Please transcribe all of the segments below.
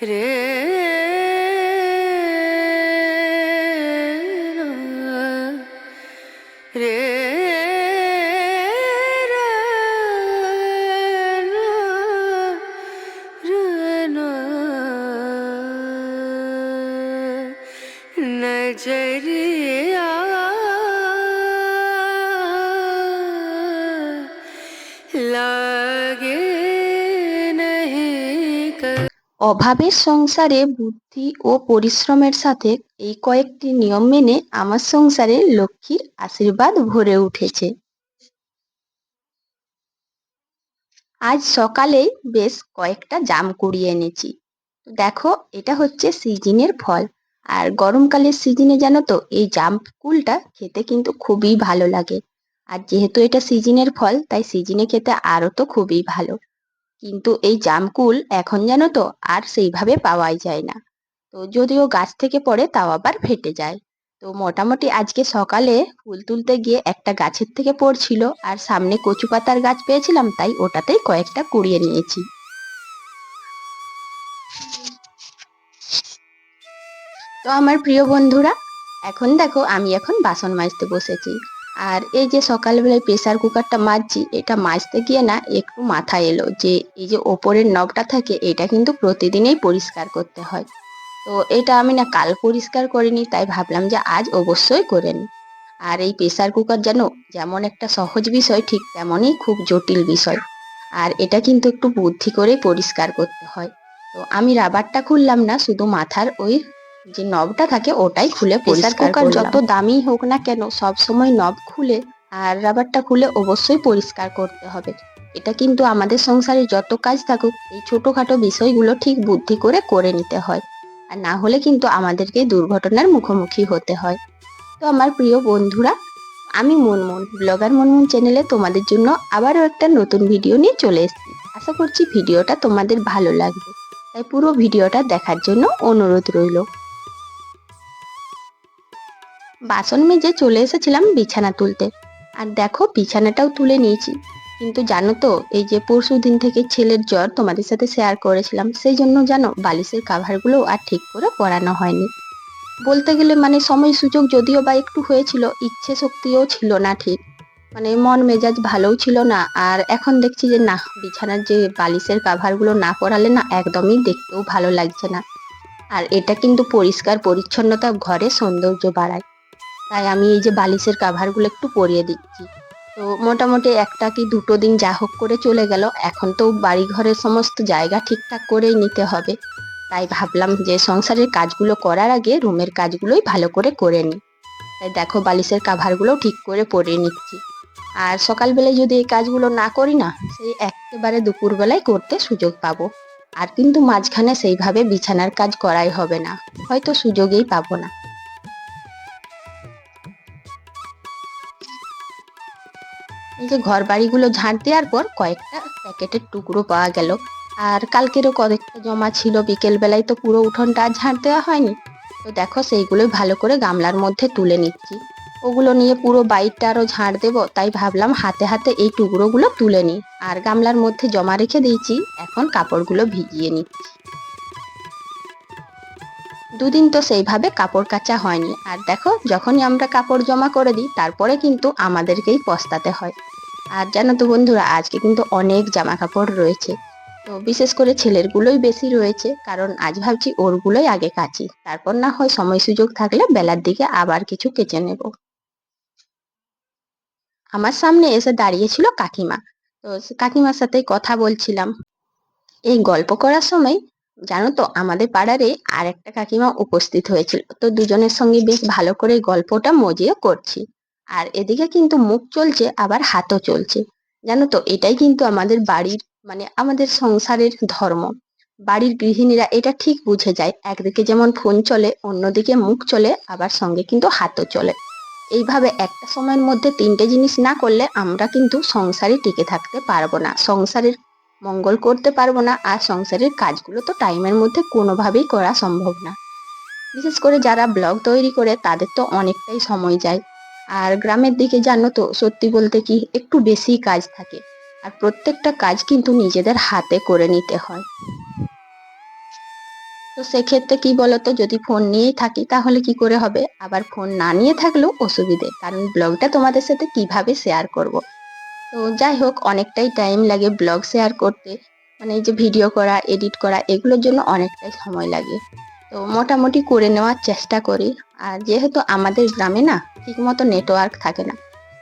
রে না, রে রা না, রে না। नजरिया लागे नहीं कर। অভাবের সংসারে বুদ্ধি ও পরিশ্রমের সাথে এই কয়েকটি নিয়ম মেনে আমার সংসারে লক্ষ্মীর আশীর্বাদ ভরে উঠেছে। আজ সকালেই বেশ কয়েকটা জাম কুড়িয়ে এনেছি। দেখো, এটা হচ্ছে সিজনের ফল। আর গরমকালের সিজনে জানো তো এই জাম কুলটা খেতে কিন্তু খুবই ভালো লাগে। আর যেহেতু এটা সিজনের ফল তাই সিজনে খেতে আরো তো খুবই ভালো। কিন্তু এই জামকুল এখন জানো তো আর সেইভাবে পাওয়াই যায় না। তো যদিও গাছ থেকে পড়ে তাও আবার ফেটে যায়। তো মোটামুটি আজকে সকালে ফুল তুলতে গিয়ে একটা গাছের থেকে পড়ছিল, আর সামনে কচু পাতার গাছ পেয়েছিলাম তাই ওটাতেই কয়েকটা কুড়িয়ে নিয়েছি। তো আমার প্রিয় বন্ধুরা, এখন দেখো আমি এখন বাসন মাজতে বসেছি। আর এই যে সকালবেলায় প্রেসার কুকারটা মাজছি, এটা মাজতে গিয়ে না একটু মাথায় এলো যে এই যে ওপরের নবটা থাকে এটা কিন্তু প্রতিদিনই পরিষ্কার করতে হয়। তো এটা আমি না কাল পরিষ্কার করিনি, তাই ভাবলাম যে আজ অবশ্যই করে নিই। আর এই প্রেসার কুকার জানো যেমন একটা সহজ বিষয় ঠিক তেমনই খুব জটিল বিষয়। আর এটা কিন্তু একটু বুদ্ধি করে পরিষ্কার করতে হয়। তো আমি রাবারটা খুললাম না, শুধু মাথার ওই যে নবটা থাকে ওটাই খুলে প্রেসার কুকার যত দামি হোক না কেন সব সময় নব খুলে আর রাবারটা খুলে অবশ্যই পরিষ্কার করতে হবে। এটা কিন্তু আমাদের সংসারে যত কাজ থাকুক এই ছোটখাটো বিষয়গুলো ঠিক বুদ্ধি করে করে নিতে হয়। আর না হলে কিন্তু আমাদেরকে দুর্ঘটনার মুখোমুখি হতে হয়। তো আমার প্রিয় বন্ধুরা, আমি মনমন ব্লগার মনমন চ্যানেলে তোমাদের জন্য আবারও একটা নতুন ভিডিও নিয়ে চলে এসেছি। আশা করছি ভিডিওটা তোমাদের ভালো লাগবে, তাই পুরো ভিডিওটা দেখার জন্য অনুরোধ রইল। বাসন মেজে চলে এসেছিলাম বিছানা তুলতে। আর দেখো বিছানাটাও তুলে নিয়েছি। কিন্তু জানো তো এই যে পরশু দিন থেকে ছেলের জ্বর তোমাদের সাথে শেয়ার করেছিলাম, সেই জন্য জানো বালিশের কাভারগুলো আর ঠিক করে পরানো হয়নি। বলতে গেলে মানে সময় সুযোগ যদিও বা একটু হয়েছিল, ইচ্ছে শক্তিও ছিল না ঠিক। মানে মন মেজাজ ভালোও ছিল না। আর এখন দেখছি যে না, বিছানার যে বালিশের কাভারগুলো না পরালে না একদমই দেখতেও ভালো লাগছে না। আর এটা কিন্তু পরিষ্কার পরিচ্ছন্নতা ঘরে সৌন্দর্য বাড়ায়। তাই আমি এই যে বালিশের কাভারগুলো একটু পরিয়ে দিচ্ছি। তো মোটামুটি একটা কি দুটো দিন যা হোক করে চলে গেল, এখন তো বাড়ি ঘরের সমস্ত জায়গা ঠিকঠাক করেই নিতে হবে। তাই ভাবলাম যে সংসারের কাজগুলো করার আগে রুমের কাজগুলোই ভালো করে করে নিই। তাই দেখো বালিশের কাভারগুলোও ঠিক করে পরিয়ে নিচ্ছি। আর সকালবেলায় যদি এই কাজগুলো না করি না, সেই একেবারে দুপুরবেলায় করতে সুযোগ পাবো। আর কিন্তু মাঝখানে সেইভাবে বিছানার কাজ করাই হবে না, হয়তো সুযোগই পাবো না। এই যে ঘর বাড়িগুলো ঝাঁট দেওয়ার পর কয়েকটা প্যাকেটের টুকরো পাওয়া গেল। আর কালকেরও কয়েকটা জমা ছিল, বিকেল বেলায় তো পুরো উঠোনটা আর ঝাঁট দেওয়া হয়নি। তো দেখো সেইগুলোই ভালো করে গামলার মধ্যে তুলে নিচ্ছি। ওগুলো নিয়ে পুরো বাড়িটা আরো ঝাঁট দেবো, তাই ভাবলাম হাতে হাতে এই টুকরোগুলো তুলে নিই। আর গামলার মধ্যে জমা রেখে দিয়েছি, এখন কাপড়গুলো ভিজিয়ে নিচ্ছি। দুদিন তো সেইভাবে কাপড় কাচা হয়নি। আর দেখো যখনই আমরা কাপড় জমা করে দিই তারপরে কিন্তু আমাদেরকেই পস্তাতে হয়। আর জানো তো বন্ধুরা, আজকে কিন্তু অনেক জামা কাপড় রয়েছে। তো বিশেষ করে ছেলেরগুলোই বেশি রয়েছে, কারণ আজ ভাবছি ওরগুলোই আগে কাচি, তারপর না হয় সময় সুযোগ থাকলে বেলার দিকে আবার কিছু কেচে নেব। আমার সামনে এসে দাঁড়িয়েছিল কাকিমা। তো কাকিমার সাথে কথা বলছিলাম। এই গল্প করার সময় জানো তো আমাদের পাড়ারে আর একটা কাকিমা উপস্থিত হয়েছিল। তো দুজনের সঙ্গে বেশ ভালো করে গল্পটা মজিয়ে করছি। আর এদিকে কিন্তু মুখ চলছে আবার হাতও চলছে। জানো তো এটাই কিন্তু আমাদের বাড়ির মানে আমাদের সংসারের ধর্ম। বাড়ির গৃহিণীরা এটা ঠিক বুঝে যায়, একদিকে যেমন ফোন চলে অন্যদিকে মুখ চলে, আবার সঙ্গে কিন্তু হাতও চলে। এইভাবে একটা সময়ের মধ্যে তিনটে জিনিস না করলে আমরা কিন্তু সংসারে টিকে থাকতে পারবো না, সংসারের মঙ্গল করতে পারবো না। আর সংসারের কাজগুলো তো টাইমের মধ্যে কোনোভাবেই করা সম্ভব না। বিশেষ করে যারা ব্লগ তৈরি করে তাদের তো অনেকটাই সময় যায়। আর গ্রামের দিকে জানো তো সত্যি বলতে কি একটু বেশি কাজ থাকে। আর প্রত্যেকটা কাজ কিন্তু নিজেদের হাতে করে নিতে হয়। তো সেক্ষেত্রে কি বলতো, যদি ফোন নিয়েই থাকি তাহলে কি করে হবে, আবার ফোন না নিয়ে থাকলেও অসুবিধে, কারণ ব্লগটা তোমাদের সাথে কিভাবে শেয়ার করব। তো যাই হোক, অনেকটাই টাইম লাগে ব্লগ শেয়ার করতে, মানে এই যে ভিডিও করা, এডিট করা, এগুলোর জন্য অনেকটাই সময় লাগে। তো মোটামুটি করে নেওয়ার চেষ্টা করি। আর যেহেতু আমাদের গ্রামে না ঠিকমতো নেটওয়ার্ক থাকে না,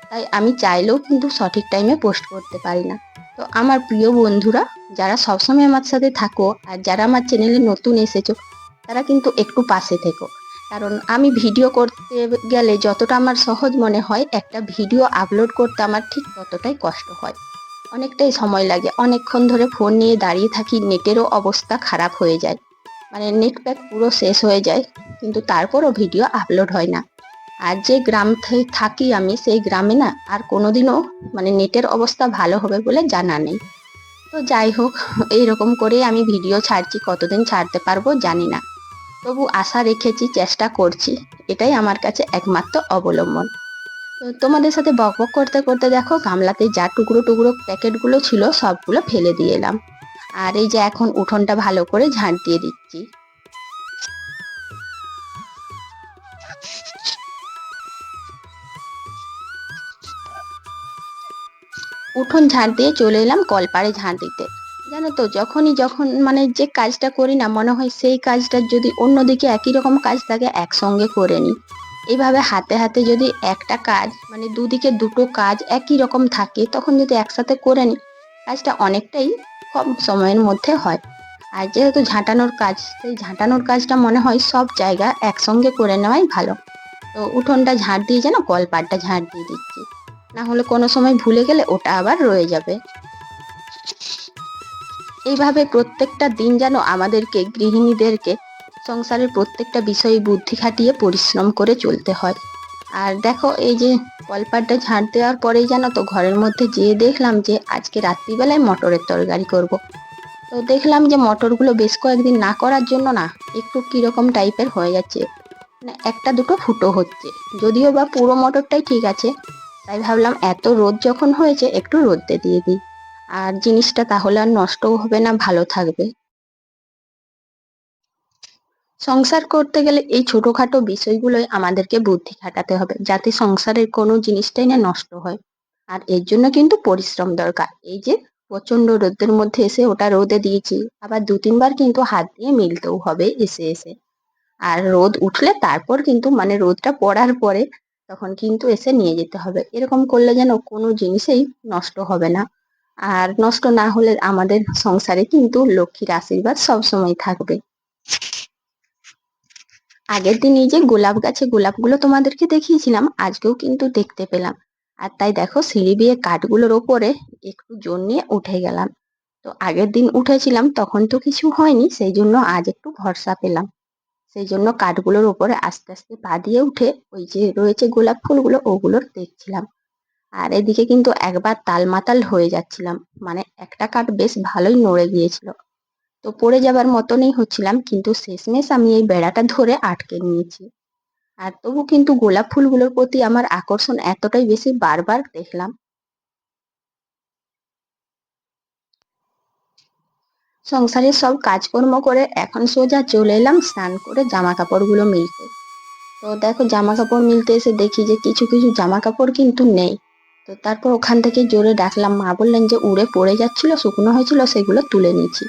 তাই আমি চাইলেও কিন্তু সঠিক টাইমে পোস্ট করতে পারি না। তো আমার প্রিয় বন্ধুরা, যারা সবসময় আমার সাথে থাকো আর যারা আমার চ্যানেলে নতুন এসেছো, তারা কিন্তু একটু পাশে থেকো। কারণ আমি ভিডিও করতে গেলে যতটা আমার সহজ মনে হয়, একটা ভিডিও আপলোড করতে আমার ঠিক ততটাই কষ্ট হয়। অনেকটাই সময় লাগে, অনেকক্ষণ ধরে ফোন নিয়ে দাঁড়িয়ে থাকি, নেটেরও অবস্থা খারাপ হয়ে যায়, মানে নেট প্যাক পুরো শেষ হয়ে যায়, কিন্তু তারপরও ভিডিও আপলোড হয় না। আর যে গ্রাম থাকি আমি, সেই গ্রামে না আর কোনোদিনও মানে নেটের অবস্থা ভালো হবে বলে জানা নেই। তো যাই হোক, এইরকম করেই আমি ভিডিও ছাড়ছি, কতদিন ছাড়তে পারবো জানি না, তবু আশা রেখেছি, চেষ্টা করছি, এটাই আমার কাছে একমাত্র অবলম্বন। তো তোমাদের সাথে বকবক করতে করতে দেখো, গামলাতে যা টুকরো টুকরো প্যাকেটগুলো ছিল সবগুলো ফেলে দিয়ে এলাম। আর এই যে এখন উঠোনটা ভালো করে ঝাঁট দিয়ে দিচ্ছি। উঠোন ঝাড় দিয়ে চলে এলাম কলপাড়ে ঝাঁট দিতে। জানো তো, যখন মানে যে কাজটা করি না, মনে হয় সেই কাজটার যদি অন্যদিকে একই রকম কাজ থাকে একসঙ্গে করে নিই। এইভাবে হাতে হাতে যদি একটা কাজ, মানে দুদিকে দুটো কাজ একই রকম থাকে, তখন যদি একসাথে করে নিই, কাজটা অনেকটাই কম সময়ের মধ্যে হয়। আর যেহেতু ঝাঁটানোর কাজ, সেই ঝাঁটানোর কাজটা মনে হয় সব জায়গা একসঙ্গে করে নেওয়াই ভালো। তো উঠোনটা ঝাঁট দিয়ে যেন কলপাড়টা ঝাঁট দিয়ে দিচ্ছি, না হলে কোনো সময় ভুলে গেলে ওটা আবার রয়ে যাবে। এইভাবে প্রত্যেকটা দিন যেন আমাদেরকে, গৃহিণীদেরকে, সংসারের প্রত্যেকটা বিষয়ে বুদ্ধি খাটিয়ে পরিশ্রম করে চলতে হয়। আর দেখো, এই যে কলপাটটা ঝাড় দেওয়ার পরেই জানো তো, ঘরের মধ্যে যেয়ে দেখলাম যে আজকে রাত্রিবেলায় মটরের তরকারি করব। তো দেখলাম যে মটরগুলো বেশ কয়েকদিন না করার জন্য না একটু কিরকম টাইপের হয়ে যাচ্ছে, মানে একটা দুটো ফুটো হচ্ছে। যদিও বা পুরো মটরটাই ঠিক আছে, তাই ভাবলাম এত রোদ যখন হয়েছে একটু রোদে দিয়ে দিই, আর জিনিসটা তাহলে আর নষ্টও হবে না, ভালো থাকবে। সংসার করতে গেলে এই ছোটখাটো বিষয়গুলোই আমাদেরকে বুদ্ধি খাটাতে হবে, যাতে সংসারের কোনো জিনিসটাই না নষ্ট হয়। আর এর জন্য কিন্তু পরিশ্রম দরকার। এই যে প্রচন্ড রোদের মধ্যে এসে ওটা রোদে দিয়েছি, আবার দু তিনবার কিন্তু হাত দিয়ে মিলতেও হবে এসে এসে। আর রোদ উঠলে তারপর কিন্তু, মানে রোদটা পড়ার পরে তখন কিন্তু এসে নিয়ে যেতে হবে। এরকম করলে যেন কোনো জিনিসেই নষ্ট হবে না। আর নষ্ট না হলে আমাদের সংসারে কিন্তু লক্ষ্মীর আশীর্বাদ সবসময় থাকবে। আগের দিন এই যে গোলাপ গাছে গোলাপগুলো তোমাদেরকে দেখিয়েছিলাম, আজকেও কিন্তু দেখতে পেলাম। আর তাই দেখো, সিঁড়ি দিয়ে কাঠগুলোর ওপরে একটু জোর নিয়ে উঠে গেলাম। তো আগের দিন উঠেছিলাম তখন তো কিছু হয়নি, সেই জন্য আজ একটু ভরসা পেলাম। সেই জন্য কাঠগুলোর ওপরে আস্তে আস্তে পা দিয়ে উঠে ওই যে রয়েছে গোলাপ ফুলগুলো, ওগুলোর দেখছিলাম। আর এদিকে কিন্তু একবার তালমাতাল হয়ে যাচ্ছিলাম, মানে একটা কাঠ বেশ ভালোই নড়ে গিয়েছিল। তো পড়ে যাবার মতনই হচ্ছিলাম, কিন্তু শেষমেশ আমি এই বেড়াটা ধরে আটকে নিয়েছি। আর তবু কিন্তু গোলাপ ফুলগুলোর প্রতি আমার আকর্ষণ এতটাই বেশি, বারবার দেখলাম। সংসারের সব কাজকর্ম করে এখন সোজা চলে এলাম স্নান করে জামা কাপড়গুলো মিলতে। তো দেখো, জামা কাপড় মিলতে এসে দেখি যে কিছু কিছু জামা কাপড় কিন্তু নেই। তো তারপর ওখান থেকে জোরে ডাকলাম, মা বললেন যে উড়ে পড়ে যাচ্ছিল, শুকনো হয়েছিল, সেগুলো তুলে নিয়েছি।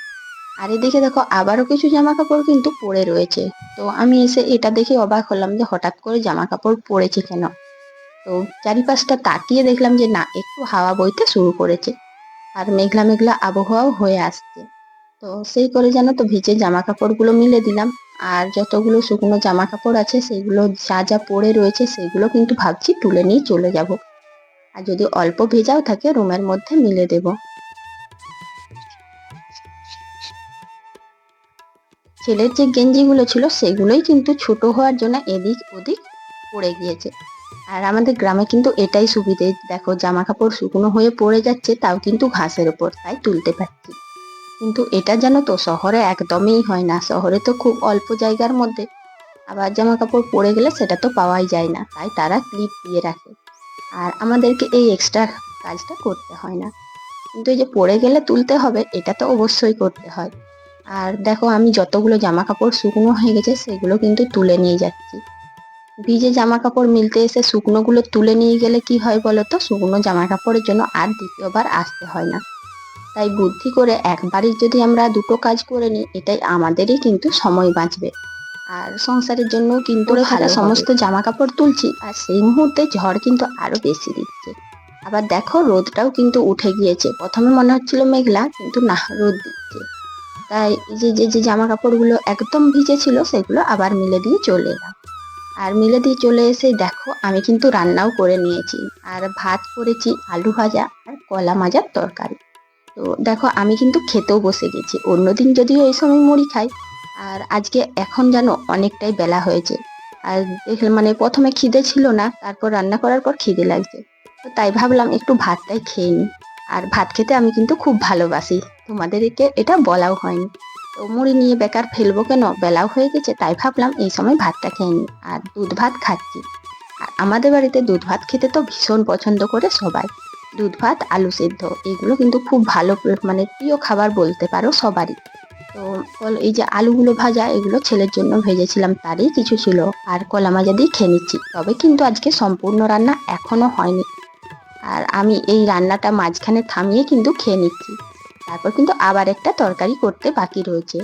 আর এদিকে দেখো, আবারও কিছু জামা কাপড় কিন্তু পড়ে রয়েছে। তো আমি এসে এটা দেখে অবাক হলাম যে হঠাৎ করে জামা কাপড় পড়েছে কেন। তো চারিপাশটা তাকিয়ে দেখলাম যে না, একটু হাওয়া বইতে শুরু করেছে, আর মেঘলা মেঘলা আবহাওয়াও হয়ে আসছে। তো সেই করে জানো তো, ভিজে জামা কাপড়গুলো মিলে দিলাম। আর যতগুলো শুকনো জামা কাপড় আছে, সেগুলো যা যা পড়ে রয়েছে সেগুলো কিন্তু ভাবছি তুলে নিয়ে চলে যাব। আর যদি অল্প ভেজাও থাকে, রুমের মধ্যে মিলে দেব। ছেলের যে গেঞ্জিগুলো ছিল সেগুলোই কিন্তু ছোট হওয়ার জন্য এদিক ওদিক পড়ে গিয়েছে। আর আমাদের গ্রামে কিন্তু এটাই সুবিধে, দেখো জামা কাপড় শুকনো হয়ে পড়ে যাচ্ছে, তাও কিন্তু ঘাসের ওপর, তাই তুলতে পারছি। কিন্তু এটা জানো তো, শহরে একদমই হয় না। শহরে তো খুব অল্প জায়গার মধ্যে, আবার জামা কাপড় পরে গেলে সেটা তো পাওয়াই যায় না, তাই তারা ক্লিপ দিয়ে রাখে। আর আমাদেরকে এই এক্সট্রা কাজটা করতে হয় না। কিন্তু এই যে পড়ে গেলে তুলতে হবে, এটা তো অবশ্যই করতে হয়। আর দেখো আমি যতগুলো জামা কাপড় শুকনো হয়ে গেছে সেগুলো কিন্তু তুলে নিয়ে যাচ্ছি। ভিজে জামা কাপড় মিলতে এসে শুকনোগুলো তুলে নিয়ে গেলে কি হয় বলো তো, শুকনো জামা কাপড়ের জন্য আর দ্বিতীয়বার আসতে হয় না। তাই বুদ্ধি করে একবারই যদি আমরা দুটো কাজ করে নিই, এটাই আমাদেরই কিন্তু সময় বাঁচবে আর সংসারের জন্য কিন্তু পরে থাকা সমস্ত জামা কাপড় তুলছি আর সেই মুহূর্তে ঝড় কিন্তু আরো বেশি দিচ্ছে। আবার দেখো রোদটাও কিন্তু উঠে গিয়েছে, প্রথমে মনে হচ্ছিল মেঘলা, কিন্তু না, রোদ দিচ্ছে। তাই এই যে যে যে জামা কাপড়গুলো একদম ভিজে ছিল সেগুলো আবার মিলে দিয়ে চলে এলাম। আর মিলে দিয়ে চলে এসে দেখো আমি কিন্তু রান্নাও করে নিয়েছি। আর ভাত করেছি, আলু ভাজা আর কলা মাজার তরকারি। তো দেখো আমি কিন্তু খেতেও বসে গেছি। অন্যদিন যদিও এই সময় মুড়ি খাই, আর আজকে এখন জানো অনেকটাই বেলা হয়েছে। আর দেখলে মানে প্রথমে খিদে ছিল না, তারপর রান্না করার পর খিদে লাগছে। তো তাই ভাবলাম একটু ভাতটাই খেয়ে নিই। আর ভাত খেতে আমি কিন্তু খুব ভালোবাসি, তোমাদেরকে এটা বলাও হয়নি। তো মুড়ি নিয়ে বেকার ফেলবো কেন, বেলাও হয়ে গেছে, তাই ভাবলাম এই সময় ভাতটা খেয়ে নিই। আর দুধ ভাত খাচ্ছি। আর আমাদের বাড়িতে দুধ ভাত খেতে তো ভীষণ পছন্দ করে সবাই। দুধ ভাত আলু সেদ্ধ এগুলো কিন্তু খুব ভালো মানে প্রিয় খাবার বলতে পারো সবারই। তো এই যে আলুগুলো ভাজা এগুলো ছেলের জন্য ভেজেছিলাম, তারই কিছু ছিল। আর কলা মাজা দিয়ে খেয়ে নিচ্ছি, তবে কিন্তু আজকে সম্পূর্ণ রান্না এখনো হয়নি। আর আমি এই রান্নাটা মাঝখানে থামিয়ে কিন্তু খেয়ে নিচ্ছি। তারপর কিন্তু আবার একটা তরকারি করতে বাকি রয়েছে,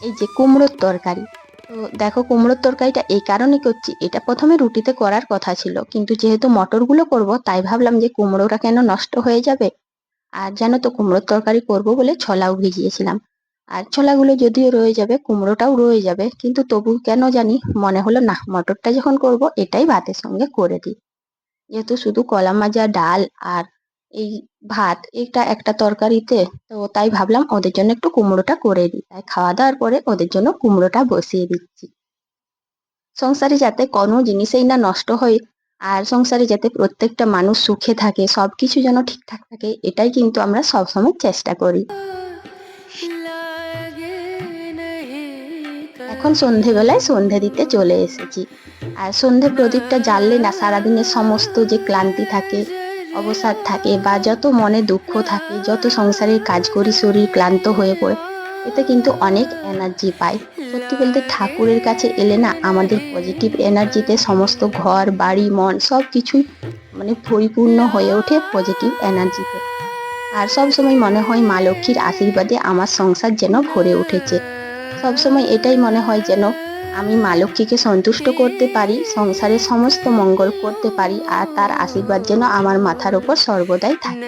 এই যে কুমড়োর তরকারি। তো দেখো কুমড়োর তরকারিটা এই কারণে করছি, এটা প্রথমে রুটিতে করার কথা ছিল, কিন্তু যেহেতু মটরগুলো করব তাই ভাবলাম যে কুমড়োটা কেন নষ্ট হয়ে যাবে। আর জানো তো কুমড়োর তরকারি করব বলে ছোলাও ভিজিয়েছিলাম। আর ছোলাগুলো যদিও রয়ে যাবে, কুমড়োটাও রয়ে যাবে, কিন্তু তবু কেন জানি মনে হলো না, মটরটা যখন করব এটাই ভাতের সঙ্গে করে দিই। যেহেতু শুধু কলা মাজা, ডাল আর এই ভাত, এটা একটা তরকারিতে, তো তাই ভাবলাম ওদের জন্য একটু কুমড়োটা করে দিই। তাই খাওয়া দাওয়ার পরে ওদের জন্য কুমড়োটা বসিয়ে দিচ্ছি। সংসারে যাতে কোনো জিনিসেই না নষ্ট হয়, আর সংসারে যাতে প্রত্যেকটা মানুষ সুখে থাকে, সবকিছু যেন ঠিকঠাক থাকে, এটাই কিন্তু আমরা সবসময় চেষ্টা করি। এখন সন্ধেবেলায় সন্ধে দিতে চলে এসেছি। আর সন্ধে প্রদীপটা জ্বাললে না সারাদিনের সমস্ত যে ক্লান্তি থাকে, অবসাদ থাকে, বা যত মনে দুঃখ থাকে, যত সংসারের কাজ করি শরীর ক্লান্ত হয়ে পড়ে, এতে কিন্তু অনেক এনার্জি পাই। সত্যি বলতে ঠাকুরের কাছে এলে না আমাদের পজিটিভ এনার্জিতে সমস্ত ঘর বাড়ি মন সব কিছুই মানে পরিপূর্ণ হয়ে ওঠে পজিটিভ এনার্জিতে। আর সবসময় মনে হয় মা লক্ষ্মীর আশীর্বাদে আমার সংসার যেন ভরে উঠেছে। সবসময় এটাই মনে হয় যেন আমি মা লক্ষ্মীকে সন্তুষ্ট করতে পারি, সংসারের সমস্ত মঙ্গল করতে পারি, আর তার আশীর্বাদ যেন আমার মাথার উপর সর্বদাই থাকে।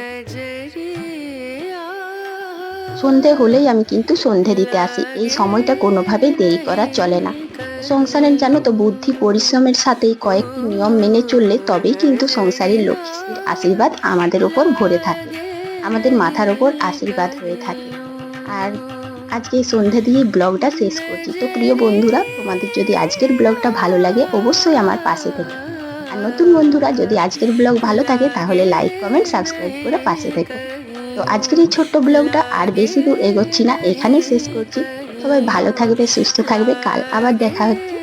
সন্ধে হলেই আমি কিন্তু সন্ধে দিতে আসি, এই সময়টা কোনোভাবেই দেরি করা চলে না। সংসারের জানো তো বুদ্ধি পরিশ্রমের সাথে কয়েকটি নিয়ম মেনে চললে তবেই কিন্তু সংসারের লক্ষ্মীর আশীর্বাদ আমাদের উপর ভরে থাকে, আমাদের মাথার উপর আশীর্বাদ হয়ে থাকে। আর আজকে এই সন্ধে দিয়ে ব্লগটা শেষ করছি। তো প্রিয় বন্ধুরা, তোমাদের যদি আজকের ব্লগটা ভালো লাগে অবশ্যই আমার পাশে থেকো। আর নতুন বন্ধুরা যদি আজকের ব্লগ ভালো থাকে তাহলে লাইক কমেন্ট সাবস্ক্রাইব করে পাশে থেকো। তো আজকের এই ছোট্ট ব্লগটা আর বেশি দূর এগোচ্ছি না, এখানেই শেষ করছি। সবাই ভালো থাকবে, সুস্থ থাকবে, কাল আবার দেখা হচ্ছে।